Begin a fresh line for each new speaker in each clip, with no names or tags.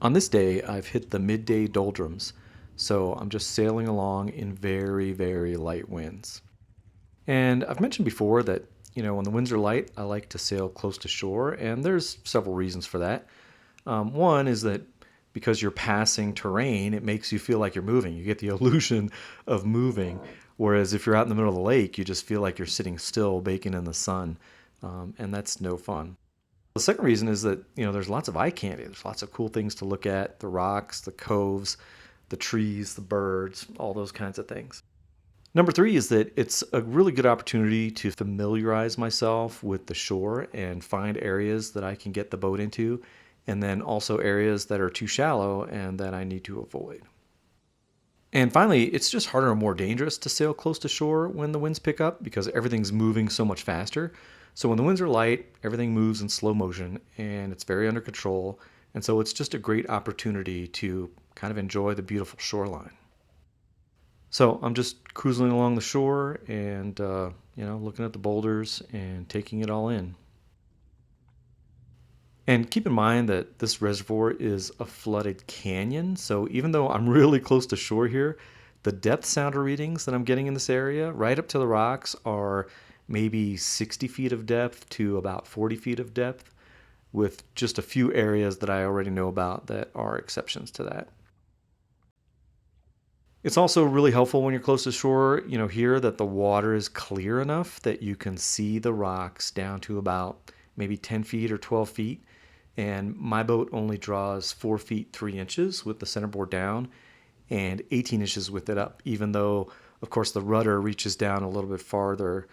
On this day, I've hit the midday doldrums, so I'm just sailing along in very, very light winds. And I've mentioned before that, when the winds are light, I like to sail close to shore, and there's several reasons for that. One is that because you're passing terrain, it makes you feel like you're moving. You get the illusion of moving, whereas if you're out in the middle of the lake, you just feel like you're sitting still, baking in the sun, and that's no fun. The second reason is that, there's lots of eye candy. There's lots of cool things to look at, the rocks, the coves, the trees, the birds, all those kinds of things. Number three is that it's a really good opportunity to familiarize myself with the shore and find areas that I can get the boat into, and then also areas that are too shallow and that I need to avoid. And finally, it's just harder and more dangerous to sail close to shore when the winds pick up because everything's moving so much faster. So when the winds are light, everything moves in slow motion and it's very under control. And so it's just a great opportunity to kind of enjoy the beautiful shoreline. So I'm just cruising along the shore and, looking at the boulders and taking it all in. And keep in mind that this reservoir is a flooded canyon. So even though I'm really close to shore here, the depth sounder readings that I'm getting in this area, right up to the rocks, are maybe 60 feet of depth to about 40 feet of depth, with just a few areas that I already know about that are exceptions to that. It's also really helpful when you're close to shore, here that the water is clear enough that you can see the rocks down to about maybe 10 feet or 12 feet. And my boat only draws 4 feet 3 inches with the centerboard down and 18 inches with it up, even though, of course, the rudder reaches down a little bit farther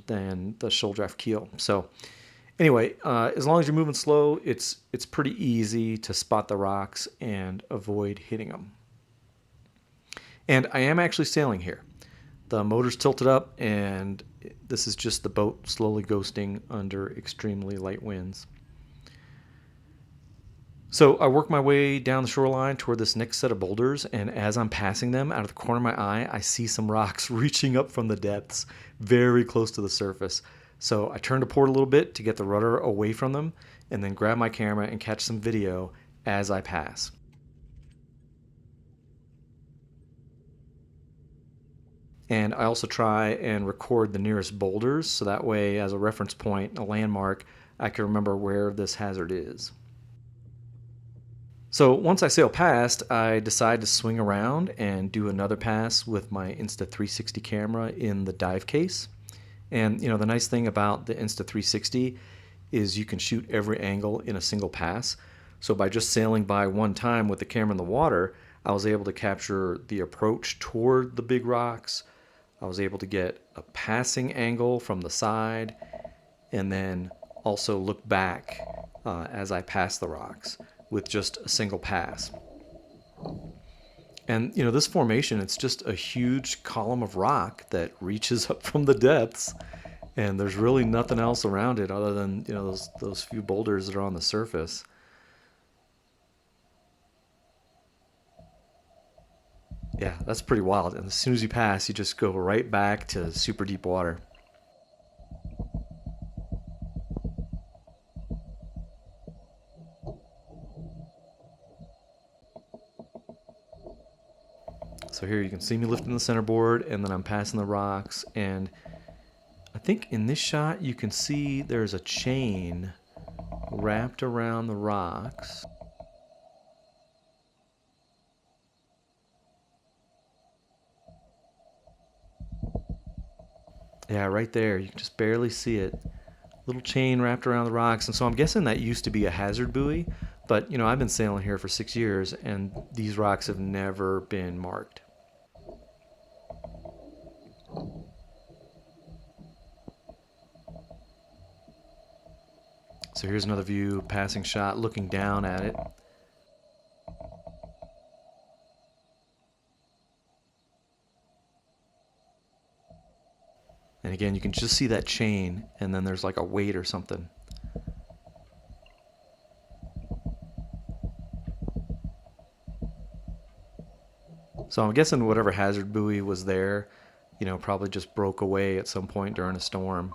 than the shoal draft keel. So anyway, as long as you're moving slow, it's pretty easy to spot the rocks and avoid hitting them. And I am actually sailing here. The motor's tilted up, and this is just the boat slowly ghosting under extremely light winds. So I work my way down the shoreline toward this next set of boulders, and as I'm passing them, out of the corner of my eye, I see some rocks reaching up from the depths, very close to the surface. So I turn to port a little bit to get the rudder away from them, and then grab my camera and catch some video as I pass. And I also try and record the nearest boulders, so that way, as a reference point, a landmark, I can remember where this hazard is. So once I sail past, I decide to swing around and do another pass with my Insta360 camera in the dive case. And the nice thing about the Insta360 is you can shoot every angle in a single pass. So by just sailing by one time with the camera in the water, I was able to capture the approach toward the big rocks. I was able to get a passing angle from the side and then also look back as I pass the rocks with just a single pass. And this formation, it's just a huge column of rock that reaches up from the depths, and there's really nothing else around it other than those few boulders that are on the surface. Yeah, that's pretty wild. And as soon as you pass, you just go right back to super deep water. So here you can see me lifting the centerboard, and then I'm passing the rocks. And I think in this shot, you can see there's a chain wrapped around the rocks. Yeah, right there. You can just barely see it. Little chain wrapped around the rocks. And so I'm guessing that used to be a hazard buoy. But, I've been sailing here for 6 years, and these rocks have never been marked. So here's another view, passing shot, looking down at it. And again, you can just see that chain, and then there's like a weight or something. So I'm guessing whatever hazard buoy was there, probably just broke away at some point during a storm.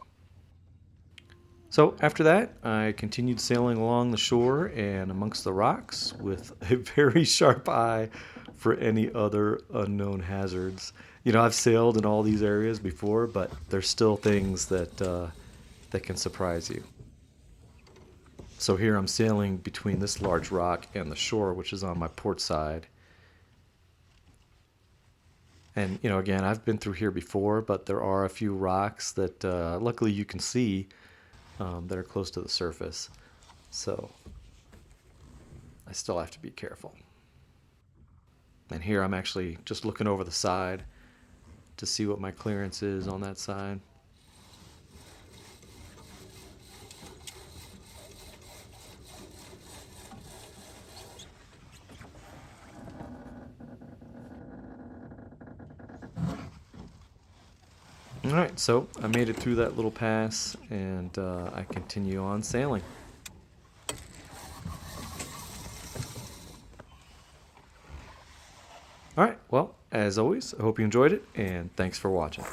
So after that, I continued sailing along the shore and amongst the rocks with a very sharp eye for any other unknown hazards. I've sailed in all these areas before, but there's still things that can surprise you. So here I'm sailing between this large rock and the shore, which is on my port side. And again, I've been through here before, but there are a few rocks that luckily you can see that are close to the surface. So I still have to be careful. And here I'm actually just looking over the side to see what my clearance is on that side. All right, so I made it through that little pass, and I continue on sailing. All right, well, as always, I hope you enjoyed it, and thanks for watching.